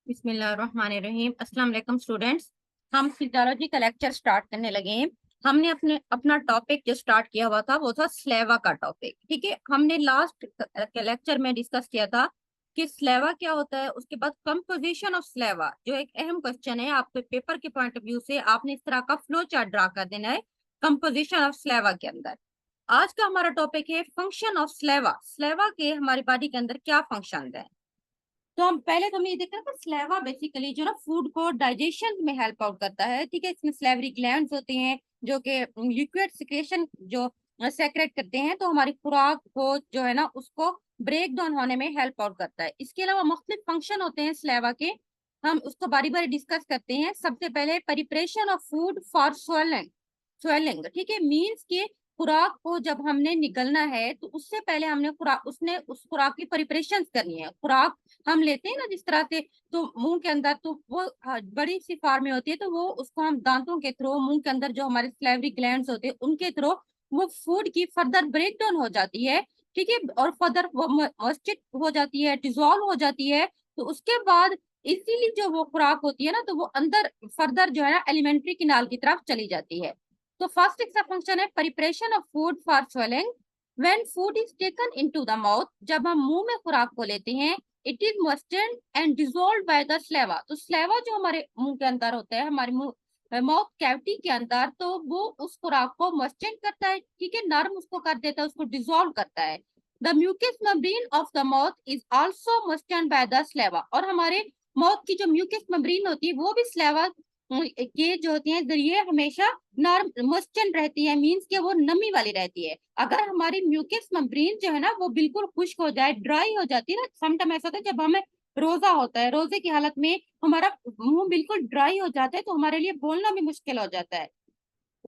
बिस्मिल्लाहिर्रहमानिर्रहीम। अस्सलाम वालेकुम स्टूडेंट्स। हम फिजियोलॉजी का लेक्चर स्टार्ट करने लगे हैं। हमने अपना टॉपिक जो स्टार्ट किया हुआ था वो था स्लेवा का टॉपिक। ठीक है, हमने लास्ट लेक्चर में डिस्कस किया था कि स्लेवा क्या होता है। उसके बाद कंपोजिशन ऑफ स्लेवा जो एक अहम क्वेश्चन है, आपके पेपर के पॉइंट ऑफ व्यू से आपने इस तरह का फ्लो चार्ट ड्रा कर देना है कंपोजिशन ऑफ स्लेवा के अंदर। आज का हमारा टॉपिक है फंक्शन ऑफ स्लेवा। स्लेवा के हमारी बॉडी के अंदर क्या फंक्शन है। तो हम पहले तो हमने ये देखा कि स्लेवा बेसिकली जो ना फूड को डाइजेशन में हेल्प आउट करता है। ठीक है, इसमें स्लेवरी ग्लैंड्स होते हैं जो कि लिक्विड सिक्रेशन जो सेक्रेट करते हैं, तो हमारी खुराक को जो है ना उसको ब्रेक डाउन होने में हेल्प आउट करता है। इसके अलावा मुख्तलिफ फंक्शन होते हैं स्लेवा के, हम उसको बारी बारी डिस्कस करते हैं। सबसे पहले preparation of food for swelling. Swelling ठीक है, मीन्स के खुराक को जब हमने निगलना है तो उससे पहले हमने उस खुराक की प्रिपरेशन करनी है। खुराक हम लेते हैं ना जिस तरह से, तो मुंह के अंदर तो वो बड़ी सी फार्म में होती है, तो वो उसको हम दांतों के थ्रू मुंह के अंदर जो हमारे स्लाइवरी ग्लैंड्स होते हैं उनके थ्रू वो फूड की फर्दर ब्रेक डाउन हो जाती है। ठीक है, और फर्दर वो मस्टिक हो जाती है, डिजोल्व हो जाती है। तो उसके बाद इसीलिए जो वो खुराक होती है ना, तो वो अंदर फर्दर जो है ना एलिमेंट्री किनाल की तरफ चली जाती है। तो फर्स्ट इसका फंक्शन है preparation of food for swallowing. When food is taken into the mouth, जब हम मुंह में खुराक को लेते हैं, it is moistened and dissolve by the saliva. तो स्लेवा जो हमारे मुंह के अंदर होता है, हमारे मुंह माउथ कैविटी के अंदर, तो वो उस खुराक को मस्टेंड करता है। ठीक है, नर्म उसको कर देता है, उसको डिजोल्व करता है। The mucous membrane of the mouth is also moistened by the saliva. और हमारे माउथ की जो म्यूकस मेम्ब्रेन होती है वो भी स्लेवा के जो होती है जरिए हमेशा नर्म मस्टन रहती है, मीन्स के वो नमी वाली रहती है। अगर हमारी म्यूकस मेम्ब्रेन जो है ना वो बिल्कुल खुश्क हो जाए, ड्राई हो जाती है ना, समटाइम ऐसा होता है जब हमें रोजा होता है, रोजे की हालत में हमारा मुंह बिल्कुल ड्राई हो जाता है, तो हमारे लिए बोलना भी मुश्किल हो जाता है।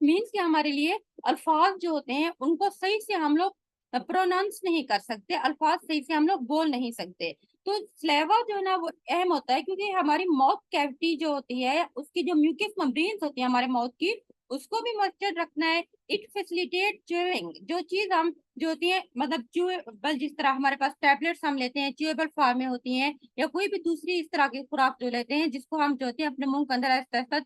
मीन्स कि हमारे लिए अल्फाज जो होते हैं उनको सही से हम लोग प्रोनाउंस नहीं कर सकते, अल्फाज सही से हम लोग बोल नहीं सकते। तो स्लेवा जो है ना वो अहम होता है, क्योंकि हमारी माउथ कैविटी जो होती है उसकी जो म्यूकस मेम्ब्रेन्स होती है हमारे माउथ की, उसको भी मॉइस्चर रखना है। It facilitate chewing. जो चीज हम जो होती है मतलब च्यूएबल, जिस तरह हमारे पास टैबलेट्स हम लेते हैं च्यूएबल फॉर्म में होती हैं, या कोई भी दूसरी इस तरह की खुराक जो लेते हैं जिसको हम जो होते हैं अपने मुंह के अंदर ऐसा ऐसा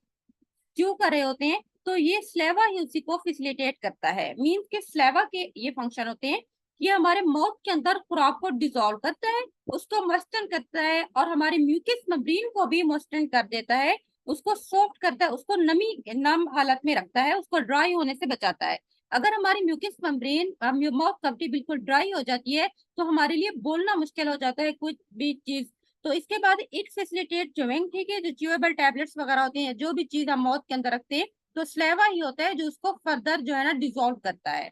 च्यू कर रहे होते हैं, तो ये स्लेवा ही उसी को फैसिलिटेट करता है। मीन्स के स्लेवा के ये फंक्शन होते हैं कि हमारे माउथ के अंदर खुराक को डिसॉल्व करता है, उसको मस्टन करता है, और हमारे म्यूकस मेम्ब्रेन को भी मस्टन कर देता है, उसको सॉफ्ट करता है, उसको नम हालत में रखता है, उसको ड्राई होने से बचाता है। अगर हमारी म्यूकस मेम्ब्रेन माउथ कैविटी बिल्कुल ड्राई हो जाती है तो हमारे लिए बोलना मुश्किल हो जाता है कुछ भी चीज। तो इसके बाद इट फैसिलिटेट च्यूइंग। ठीक है, जो च्यूएबल टैबलेट्स वगैरह होती हैं, जो भी चीज हम माउथ के अंदर रखते हैं, तो स्लेवा ही होता है जो उसको फर्दर जो है ना डिसॉल्व करता है।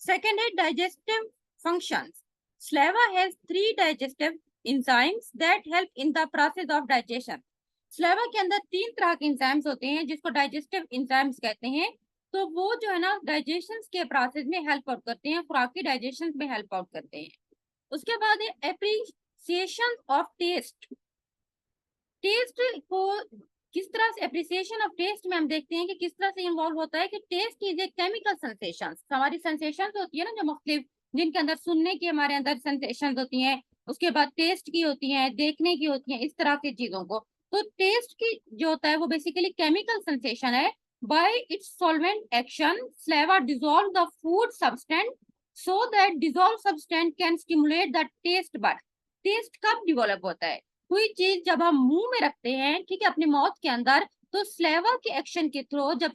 सेकेंड है digestive functions. Saliva has three digestive enzymes that help in the process of digestion. Saliva के अंदर तीन तरह के एंजाइम्स होते हैं जिसको डाइजेस्टिव एंजाइम्स कहते हैं। तो वो जो है ना डाइजेशन के प्रोसेस में हेल्प आउट करते हैं, खुराक की डाइजेशन में हेल्प आउट करते हैं। उसके बाद है एप्रिसिएशन ऑफ टेस्ट। टेस्ट को किस तरह से, एप्रिसिएशन ऑफ टेस्ट में हम देखते हैं कि किस तरह से इन्वॉल्व होता है कि taste is a chemical sensation. हमारी सेंसेशन होती है ना जो मुख्तलिफ, जिनके अंदर सुनने की हमारे अंदर सेंसेशन होती हैं, उसके बाद टेस्ट की होती हैं, देखने की होती हैं, इस तरह की चीजों को। तो टेस्ट की जो होता है वो बेसिकली केमिकल सेंसेशन है। By its solvent action saliva dissolve the food substance so that dissolve substance can stimulate the taste bud. Taste कब डिवेलप होता है, कोई चीज जब हम मुंह में रखते हैं, ठीक है, अपने माउथ के अंदर, तो स्लेवा के एक्शन के थ्रू जब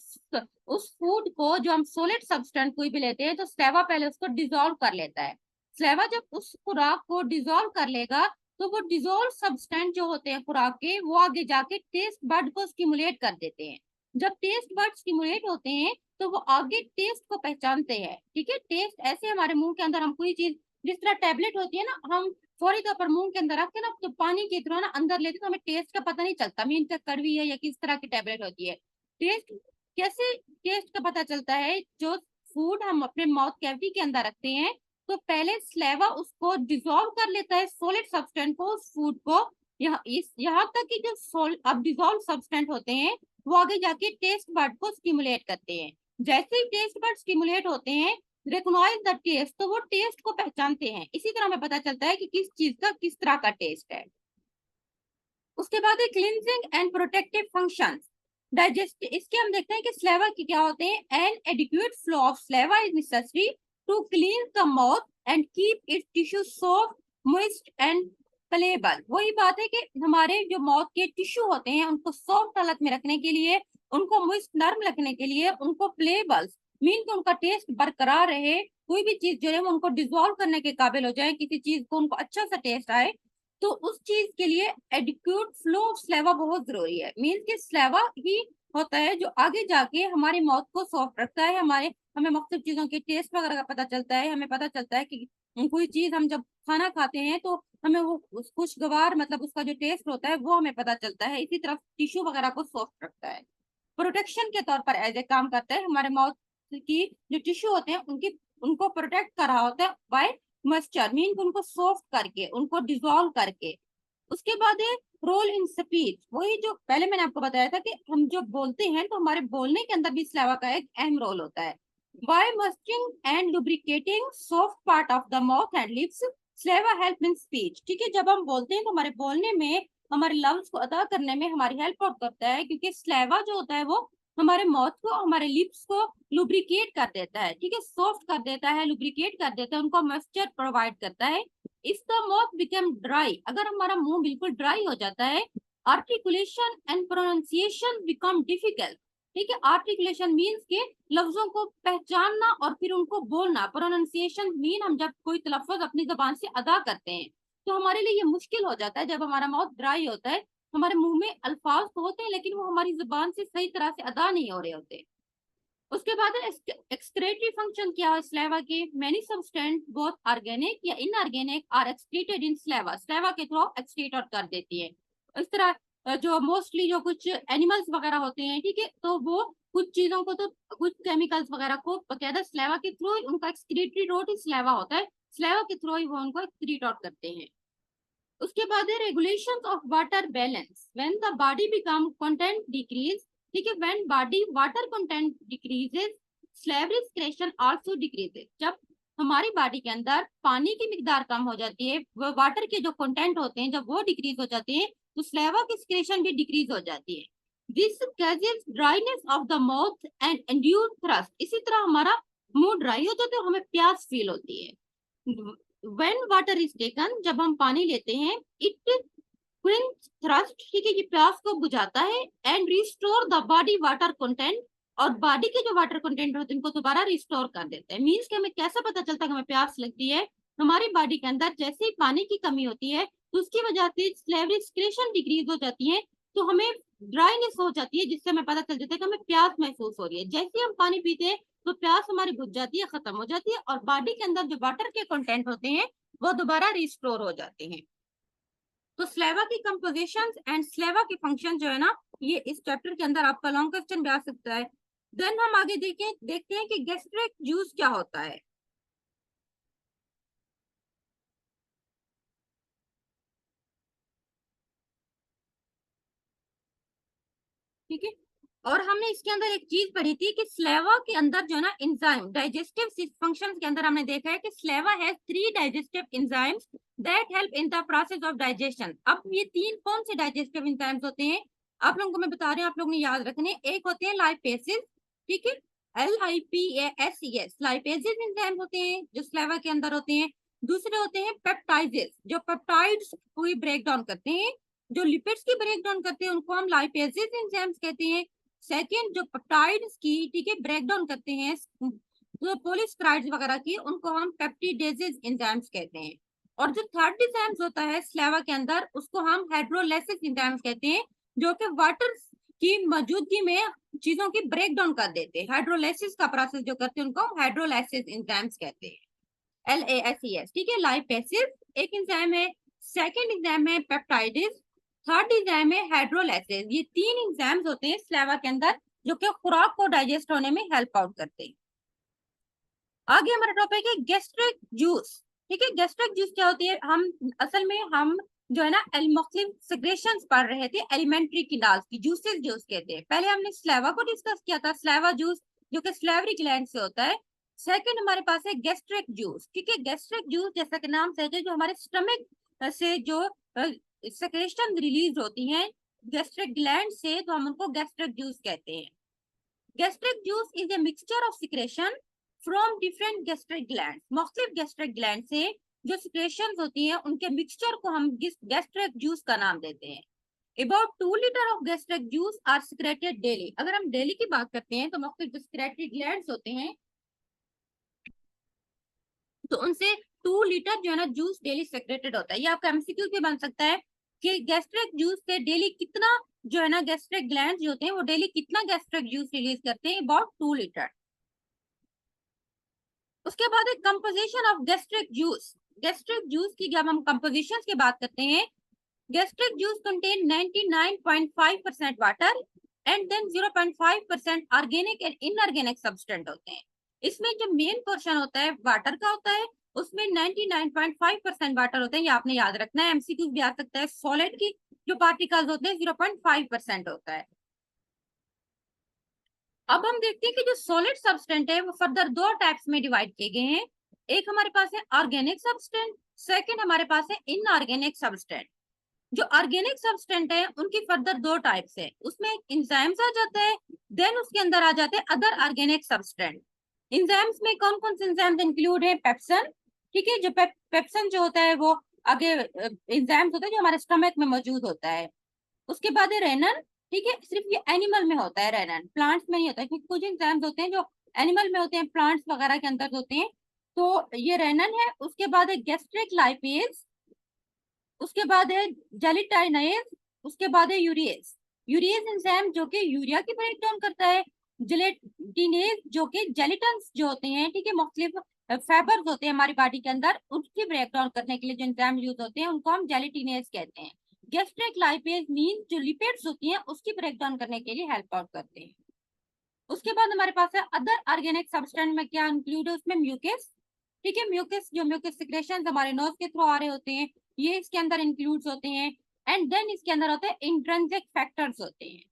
उस फूड को जो हम सोलिड सब्सटेंस कोई भी लेते हैं, तो स्लेवा पहले उसको डिसॉल्व कर लेता है। स्लेवा जब उस खुराक को डिसॉल्व कर लेगा, तो वो डिसॉल्व सब्सटेंस जो होते हैं खुराक के, वो आगे जाके टेस्ट बड को स्टिमुलेट कर देते हैं। जब टेस्ट बड स्टिमुलेट होते हैं तो वो आगे टेस्ट को पहचानते हैं। ठीक है, टेस्ट ऐसे हमारे मुंह के अंदर हम कोई चीज, जिस तरह टैबलेट होती है ना, हम फौरी तौर पर मुंह के अंदर रख के ना तो पानी की तरह ना अंदर लेते तो हमें टेस्ट का पता नहीं चलता, मीन तक कड़वी है या किस तरह की टैबलेट होती है। टेस्ट कैसे, टेस्ट का पता चलता है, जो फूड हम अपने माउथ कैविटी के अंदर रखते हैं, तो पहले स्लेवा उसको डिसॉल्व कर लेता है सॉलिड सब्सटेंस को, उस फूड को, यहाँ तक कि जो अब डिसॉल्व सब्सटेंस होते हैं वो आगे जाके टेस्ट बड को स्टिमुलेट करते हैं। जैसे ही टेस्ट बड स्टिमुलेट होते हैं, रिकॉग्नाइज द टेस्ट, तो वो टेस्ट को पहचानते हैं। इसी तरह हमें पता चलता है कि किस चीज का किस तरह का टेस्ट है। उसके बाद है cleansing and protective functions. Digest इसके हम देखते हैं कि स्लेवा के क्या होते हैं। An adequate flow of saliva is necessary to clean the mouth and keep its tissue soft moist and pliable. वही बात है कि हमारे जो माउथ के टिश्यू होते हैं उनको सॉफ्ट हालत में रखने के लिए, उनको मॉइस्ट नर्म रखने के लिए, उनको प्लेबल मीन कि उनका टेस्ट बरकरार रहे, कोई भी चीज जो है वो उनको डिजोल्व करने के काबिल हो जाए, किसी चीज को उनको अच्छा सा टेस्ट आए, तो उस चीज के लिए एडिक्यूट फ्लो ऑफ स्लेवा बहुत जरूरी है। मीन्स कि स्लेवा ही होता है जो आगे जाके हमारे माउथ को सॉफ्ट रखता है, हमारे हमें मुख्तलिफ चीजों के टेस्ट वगैरह का पता चलता है। हमें पता चलता है कि कोई चीज हम जब खाना खाते हैं तो हमें वो खुशगवार मतलब उसका जो टेस्ट होता है वो हमें पता चलता है। इसी तरह टिश्यू वगैरह को सॉफ्ट रखता है, प्रोटेक्शन के तौर पर एज ए काम करता है। हमारे माउथ की जो टिश्यू होते हैं उनकी उनको प्रोटेक्ट कर रहा होता है बाय मॉइस्चर, मीन उनको सॉफ्ट करके, उनको डिजोल्व करके। उसके बाद है रोल इन स्पीच। वही जो पहले मैंने आपको बताया था कि हम जो बोलते हैं तो हमारे बोलने के अंदर भी स्लेवा का एक अहम रोल होता है। By moisturing and lubricating soft part of the mouth and lips, saliva help in speech. ठीक है, जब हम बोलते हैं तो हमारे बोलने में, हमारे लफ्ज को अदा करने में हमारी हेल्प आउट करता है, क्योंकि स्लेवा जो होता है वो हमारे माउथ को, हमारे लिप्स को लुब्रिकेट कर देता है। ठीक है, सॉफ्ट कर देता है, लुब्रिकेट कर देता है, उनको मॉइस्चर प्रोवाइड करता है। If the mouth become dry, अगर हमारा मुंह बिल्कुल ड्राई हो जाता है, articulation and pronunciation become difficult. ठीक है, आर्टिकुलेशन मीन्स के लफ्जों को पहचानना और फिर उनको बोलना। प्रोनाउंसिएशन मीन हम जब कोई तलफ्फुज अपनी जबान से अदा करते हैं तो हमारे लिए ये मुश्किल हो जाता है। जब हमारा माउथ ड्राई होता है, हमारे मुंह में अल्फाज तो होते हैं लेकिन वो हमारी जुबान से सही तरह से अदा नहीं हो रहे होते। उसके बाद एक्सक्रेटरी फंक्शन क्या है स्लेवा के। मेनी सब्सटेंस बोथ ऑर्गेनिक या inorganic are excreted in saliva, saliva के थ्रू एक्सक्रीट आउट कर देती है। इस तरह जो मोस्टली जो कुछ एनिमल्स वगैरह होते हैं, ठीक है, तो वो कुछ चीजों को तो कुछ केमिकल्स वगैरह को बकायदा स्लेवा के थ्रू, उनका एक्सक्रीटरी रोड ही स्लेवा होता है, स्लेवा के थ्रू ही वो उनको एक्सक्रीट आउट करते हैं। उसके बाद है regulation of water balance. When the body become content decrease, ठीक है, when body water content decreases slavery excretion also decreases. जब हमारी बॉडी के अंदर पानी की मिकदार कम हो जाती है, वो वाटर के जो कंटेंट होते हैं जब वो डिक्रीज हो जाते हैं तो स्लेवा की एक्सक्रीशन भी डिक्रीज हो जाती है। This causes dryness of the mouth and induce thrust. इसी तरह हमारा मुंह ड्राई हो जाता है, हमें प्यास फील होती है। When water is taken, जब हम पानी लेते हैं, it quench thirst, ठीक है, ये प्यास को बुझाता है, and restore the body water content, और बॉडी के जो वाटर कंटेंट होते हैं उनको दोबारा रिस्टोर कर देते हैं। मीन्स कि हमें कैसे पता चलता है कि हमें प्यास लगती है। हमारी बॉडी के अंदर जैसे ही पानी की कमी होती है तो उसकी वजह से स्लेवरी एक्सक्रीशन डिक्रीज हो जाती है, तो हमें ड्राइनेस हो जाती है, जिससे हमें पता चल जाता है कि हमें प्यास महसूस हो रही है। जैसे ही हम पानी पीते हैं तो प्यास हमारी बुझ जाती है, खत्म हो जाती है, और बॉडी के अंदर जो वाटर के कंटेंट होते हैं वो दोबारा रिस्टोर हो जाते हैं। तो स्लेवा की कंपोजिशन एंड स्लेवा के फंक्शन जो है ना, ये इस चैप्टर के अंदर आपका लॉन्ग क्वेश्चन भी आ सकता है। देन हम आगे देखते हैं कि गैस्ट्रिक जूस क्या होता है। ठीक है, और हमने इसके अंदर एक चीज पढ़ी थी कि स्लेवा के अंदर जो है ना एंजाइम, डाइजेस्टिव फंक्शन के अंदर हमने देखा है कि saliva has 3 digestive enzymes that help in the process of digestion. अब ये 3 कौन से डाइजेस्टिव एंजाइम्स होते हैं आप लोगों को मैं बता रही हूँ, आप लोगों ने याद रखने। एक होते हैं लाइपेसेस, ठीक है, LIPASES, लाइपेसेस एंजाइम होते हैं जो स्लेवा के अंदर होते हैं। दूसरे होते हैं पेप्टाइजेस, जो पेप्टाइड्स को ब्रेक डाउन करते हैं, जो लिपिड्स की ब्रेक डाउन करते हैं उनको हम लाइपेसेस एंजाइम्स कहते हैं। सेकेंड, जो पेप्टाइड्स की, ठीक है, ब्रेक डाउन करते हैं जो पॉलीसेकेराइड्स वगैरह की, उनको हम पेप्टिडेजेस एंजाइम्स कहते हैं। और जो थर्ड एंजाइम्स होता है स्लेवा के अंदर उसको हम हाइड्रोलाइसिस एंजाइम्स कहते हैं, जो कि वाटर की मौजूदगी में चीजों की ब्रेक डाउन कर देते हैं। हाइड्रोलाइसिस का प्रोसेस जो करते हैं उनको हम हाइड्रोलाइसिस एंजाइम्स कहते हैं, LASES। ठीक है, लाइपेसिस एक एंजाइम है, सेकेंड एंजाइम है पेप्टाइडेज, थर्ड एंजाइम है हाइड्रोलाइसिस। ये 3 एंजाइम्स होते हैं स्लेवा के अंदर जो कि खुराक को डाइजेस्ट होने में हेल्प आउट करते हैं। आगे हमारा टॉपिक है गैस्ट्रिक जूस। ठीक है, गैस्ट्रिक जूस क्या होती है। हम असल में हम जो है ना मुख्तलिफ सेक्रेशंस पढ़ रहे थे एलिमेंट्री किनाल की, जूसेस जूस कहते हैं। पहले हमने स्लेवा को डिस्कस किया था, स्लेवा जूस जो कि स्लेवरी ग्लैंड से होता है। सेकंड हमारे पास है गैस्ट्रिक जूस। ठीक है, गैस्ट्रिक जूस जैसा कि नाम से है जो हमारे स्टमक से जो सेक्रेशन रिलीज होती हैं गैस्ट्रिक ग्लैंड से, तो हम उनको गैस्ट्रिक जूस कहते हैं। Gastric juice is a mixture of secretion from different gastric gland. मुख्तलिफ गैस्ट्रिक ग्लैंड से जो सिक्रेशन होती हैं उनके मिक्सचर को हम गैस्ट्रिक जूस का नाम देते हैं। About 2 litre of gastric juice are secreted daily. अगर हम डेली की बात करते हैं तो मुख्तलिफ जो सिक्रेटरी ग्लैंड्स होते हैं तो उनसे 2 लीटर जो है ना जूस डेली सेक्रेटेड होता है। ये आपका एमसीक्यू भी बन सकता है कि गैस्ट्रिक जूस से डेली कितना जो है ना गैस्ट्रिक ग्लैंड जो होते हैं वो डेली कितना गैस्ट्रिक जूस रिलीज करते हैं, अबाउट 2 लीटर। उसके बाद एक composition of gastric juice. Gastric juice की जब हम कंपोजिशन की बात करते हैं, gastric juice contain 99.5% water and then 0.5% organic and inorganic substance होते हैं। इसमें जो मेन पोर्शन होता है वाटर का होता है, उसमें 99.5% वाटर होते हैं, ये आपने याद रखना है, एमसीक्यू भी आ सकता है। सॉलिड की जो पार्टिकल्स होते हैं 0.5% होता है। अब हम देखते हैं कि जो सॉलिड सब्सटेंट है वो फर्दर 2 टाइप्स में डिवाइड किए गए हैं। एक हमारे पास है ऑर्गेनिक सब्सटेंट, सेकेंड हमारे पास है इनऑर्गेनिक सब्सटेंट। जो ऑर्गेनिक सब्सटेंट है उनकी फर्दर 2 टाइप्स है, उसमें एंजाइम्स आ जाता है, देन उसके अंदर आ जाते हैं अदर ऑर्गेनिक सब्सटेंट। एंजाइम्स में कौन कौन से एंजाइम्स इंक्लूड है? पेप्सन, ठीक है, जो पेप्सन जो होता है वो आगे एंजाइम्स होता है जो हमारे स्टमक में मौजूद होता है। उसके बाद है रेनन, ठीक है, सिर्फ ये एनिमल में होता है रेनन, प्लांट्स में नहीं होता, क्योंकि कुछ एंजाइम्स होते हैं जो एनिमल में होते हैं, प्लांट्स वगैरह के अंदर होते हैं, तो ये रेनन है। उसके बाद है गैस्ट्रिक लाइपेज, उसके बाद है जेलिटाइनेज, उसके बाद है यूरिएज। यूरिएज एंजाइम जो कि यूरिया की ब्रेक डाउन करता है, जेलेटिनेज जो कि जेलिटन जो होते हैं, ठीक है, मुख्तलिफ फाइबर्स होते हैं हमारी बॉडी के अंदर, उसकी ब्रेक डाउन करने के लिए जो एंजाइम यूज होते हैं उनको हम जेलिटिनेज कहते हैं। गैस्ट्रिक लाइपेज मीन जो लिपिड्स होती हैं उसकी ब्रेक डाउन करने के लिए हेल्प आउट करते हैं। उसके बाद हमारे पास है अदर ऑर्गेनिक सब्सटेंस में क्या इंक्लूड है, उसमें म्यूकस, ठीक है, म्यूकस जो म्यूकस सिक्रेशन हमारे नोज के थ्रू आ रहे होते हैं ये इसके अंदर इंक्लूड होते हैं। एंड देन इसके अंदर होते हैं इंट्रिंसिक फैक्टर्स होते हैं।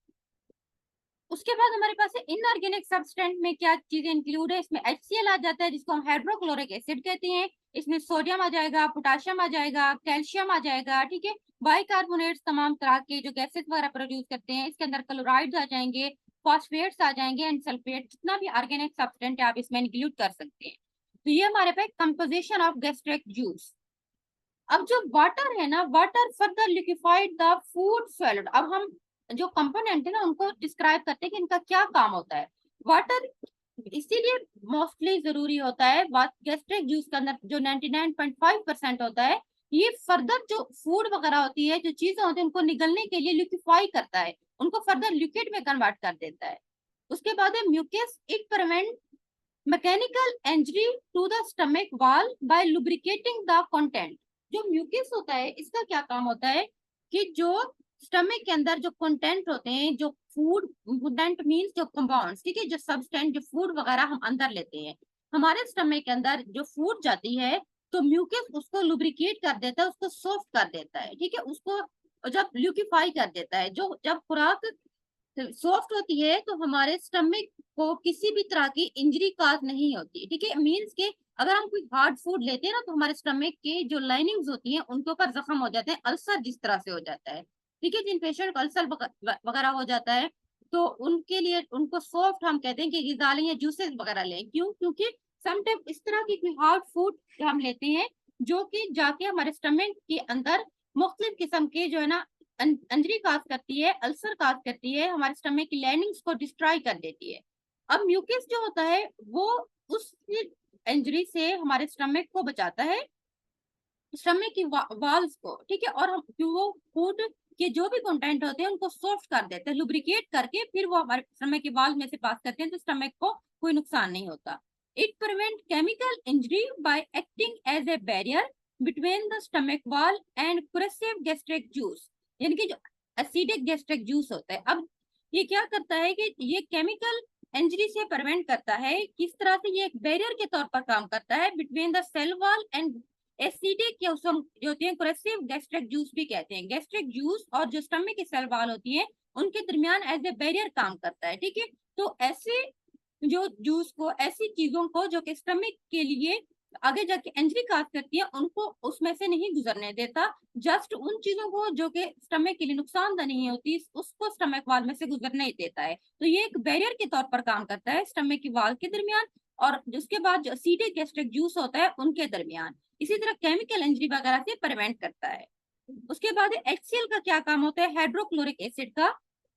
उसके बाद हमारे पास है इनऑर्गेनिक सब्सटेंट में क्या चीजें इंक्लूड है, इसमें HCl आ जाता है जिसको हम हाइड्रोक्लोरिक एसिड कहते हैं, इसमें सोडियम आ जाएगा, पोटाशियम आ जाएगा, कैल्शियम आ जाएगा, ठीक है, बाइकार्बोनेट्स तमाम तरह के जो गैसेस वगैरह प्रोड्यूस करते हैं, इसके अंदर क्लोराइड्स आ जाएंगे, फॉस्फेट्स आ जाएंगे एंड सल्फेट, जितना भी ऑर्गेनिक सब्सटेंट है आप इसमें इंक्लूड कर सकते हैं। तो ये हमारे पास कंपोजिशन ऑफ गैस्ट्रिक जूस। अब जो वाटर है ना, water further liquefied the food solid. अब हम जो कंपोनेंट है ना उनको डिस्क्राइब करते हैं कि इनका क्या काम होता है। वाटर इसीलिए मोस्टली जरूरी होता है, गैस्ट्रिक जूस के अंदर जो 99.5% होता है, ये फर्दर जो फूड वगैरह होती है, जो चीजें होती है, उनको निगलने के लिए लिक्विफाई करता है, उनको फर्दर लिक्विड में कन्वर्ट कर देता है। उसके बाद है mucus, it prevent mechanical injury to the stomach wall by lubricating the content. जो म्यूकस होता है इसका क्या काम होता है कि जो स्टमक के अंदर जो कंटेंट होते हैं, जो फूड कंटेंट मींस जो कंपाउंड्स, ठीक है, जो सब्सटेंस जो फूड वगैरह हम अंदर लेते हैं, हमारे स्टमक के अंदर जो फूड जाती है तो म्यूकस उसको लुब्रिकेट कर देता है, उसको सॉफ्ट कर देता है, ठीक है, उसको जब ल्यूकिफाई कर देता है, जो जब खुराक सॉफ्ट होती है तो हमारे स्टमक को किसी भी तरह की इंजरी काज नहीं होती, ठीक है, मींस के अगर हम कोई हार्ड फूड लेते हैं ना तो हमारे स्टमक के जो लाइनिंग्स होती हैं उनके ऊपर जख्म हो जाते हैं, अल्सर जिस तरह से हो जाता है, ठीक है, जिन पेशेंट को अल्सर वगैरह हो जाता है तो उनके लिए उनको सॉफ्ट हम कहते हैं कि ग़िज़ा लें या जूसेस वगैरह लें। क्यों? क्योंकि समटाइम इस तरह की कोई हार्ड फूड हम लेते हैं जो कि जाके हमारे स्टमक के अंदर मुख्तलिफ किस्म के जो है ना अंजरी काज करती है, अल्सर काज करती है, हमारे स्टमक की लाइनिंग्स को डिस्ट्रॉय कर देती है। अब म्यूकस जो होता है वो उस इंजरी से हमारे स्टमक को बचाता है, स्टमक की वाल्स को, ठीक है, और हम वो फूड के जो भी कंटेंट होते हैं उनको सॉफ्ट कर देते हैं, लुब्रिकेट करके फिर वो हमारे स्टमक के वाल में से पास करते हैं तो स्टमक को कोई नुकसान नहीं होता। It prevent chemical injury by acting as a barrier between the stomach wall and corrosive gastric juice, यानी कि जो एसिडिक गैस्ट्रिक जूस होता है। अब ये क्या करता है कि ये केमिकल इंजरी से प्रिवेंट करता है, किस तरह से ये एक बैरियर के तौर पर काम करता है between the cell wall and acidic जो होती है क्रेसिव गैस्ट्रिक जूस भी कहते हैं। गैस्ट्रिक जूस और जो स्टमक की सेल वॉल होती है उनके दरमियान एज ए बैरियर काम करता है, ठीक है। तो ऐसे जो जूस को, ऐसी चीजों को जो कि स्टमक के लिए आगे जाके इंजरी काज करती है उनको उसमें से नहीं गुजरने देता, जस्ट उन चीजों को जो कि स्टमक के लिए नुकसानदायक नहीं होती उसको स्टमक वाल में से गुजरने ही देता है। तो ये एक बैरियर के तौर पर काम करता है स्टमक की वाल के दरमियान और उसके बाद जो एसिडिक गैस्ट्रिक जूस होता है उनके दरमियान। इसी तरह केमिकल इंजरी वगैरह से प्रिवेंट करता है। उसके बाद HCl का क्या काम होता है, हाइड्रोक्लोरिक एसिड का।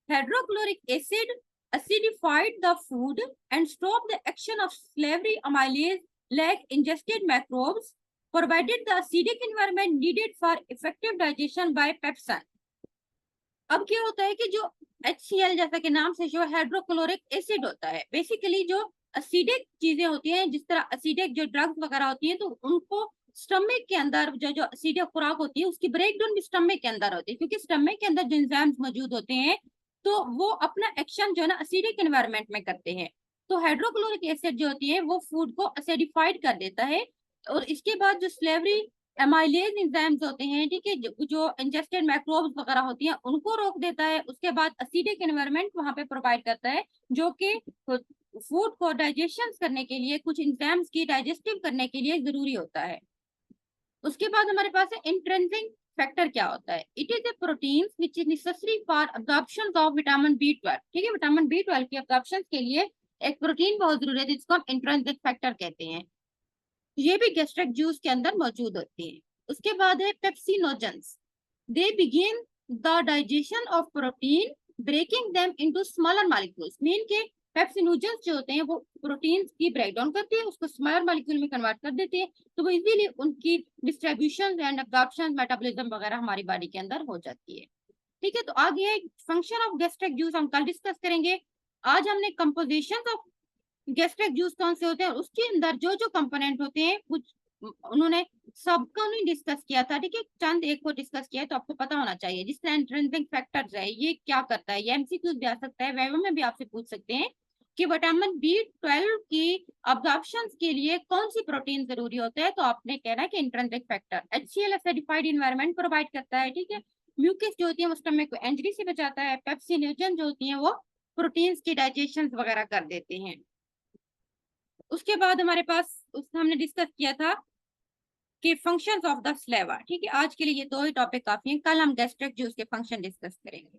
Hydrochloric acid acidified the food and stop the action of salivary amylase like ingested microbes, provided the acidic environment needed for effective digestion by pepsin। अब क्या होता है कि जो HCl जैसा कि नाम से जो हाइड्रोक्लोरिक एसिड होता है, बेसिकली जो एसिडिक चीजें होती हैं, जिस तरह एसिडिक जो ड्रग्स वगैरह होती हैं, तो उनको स्टमक के अंदर जो जो एसिडिक खुराक होती है उसकी ब्रेकडाउन भी स्टमक के अंदर होती है, क्योंकि स्टमक के अंदर जो एंजाइम्स मौजूद होते हैं तो वो अपना एक्शन जो है ना एसिडिक एनवायरनमेंट में करते हैं। तो हाइड्रोक्लोरिक एसिड जो होती है वो फूड को एसिडिफाइड कर देता है और इसके बाद जो स्लेवरी एमाइलेज एंजाइम्स होते हैं, ठीक है, जो इंजेस्टेड माइक्रोब्स वगैरह होती हैं उनको रोक देता है। उसके बाद एसिडिक एनवायरनमेंट वहां पे प्रोवाइड करता है जो कि फूड को डाइजेशन करने के लिए, कुछ एंजाइम्स की डाइजेस्टिव करने के लिए जरूरी होता है। उसके बाद हमारे पास है इंट्रिंसिक फैक्टर। क्या होता है, it is a protein which is necessary for absorption of vitamin B12। ठीक है, विटामिन B12 के अब्जॉर्प्शन के लिए एक प्रोटीन बहुत जरूरी है जिसको हम इंट्रिंसिक फैक्टर कहते हैं। ये भी गैस्ट्रिक जूस के अंदर मौजूद होती है। उसके बाद है pepsinogens. They begin the digestion of protein breaking them into smaller molecules. Mean के पेप्सिनोजेंस जो होते हैं वो प्रोटीन्स की ब्रेकडाउन करते हैं, उसको स्मॉलर मॉलिक्यूल में कन्वर्ट कर देते हैं, तो वो इजीली उनकी डिस्ट्रीब्यूशन एंड एब्जॉर्प्शन मेटाबॉलिज्म वगैरह हमारी बॉडी के अंदर हो जाती है। ठीक है, तो आगे फंक्शन ऑफ गैस्ट्रिक जूस हम कल डिस्कस करेंगे। आज हमने कंपोजिशन ऑफ गैस्ट्रिक जूस कौन से होते हैं और उसके अंदर जो जो कंपोनेंट होते हैं कुछ उन्होंने सबको नहीं डिस्कस किया था। ठीक है, चंद एक को डिस्कस किया है, तो आपको पता होना चाहिए। जिस तरह इंट्रिंसिक फैक्टर्स है ये क्या करता है, ये MCQs भी आ सकता है, वेव में भी आपसे पूछ सकते हैं कि विटामिन B12 की अब्जॉर्प्शन के लिए कौन सी प्रोटीन जरूरी होता है, तो आपने कहना है कि intrinsic factor. HCl acidified environment provide करता है। ठीक है, म्यूकस जो होती है वो स्टमक को इंजरी से बचाता है। पेप्सिनोजन जो होती है वो प्रोटीन्स की डाइजेशन वगैरह कर देते हैं। उसके बाद हमारे पास हमने डिस्कस किया था कि फंक्शंस ऑफ द स्लेवा। ठीक है, आज के लिए ये दो ही टॉपिक काफी हैं, कल हम गैस्ट्रिक जूस के फंक्शन डिस्कस करेंगे।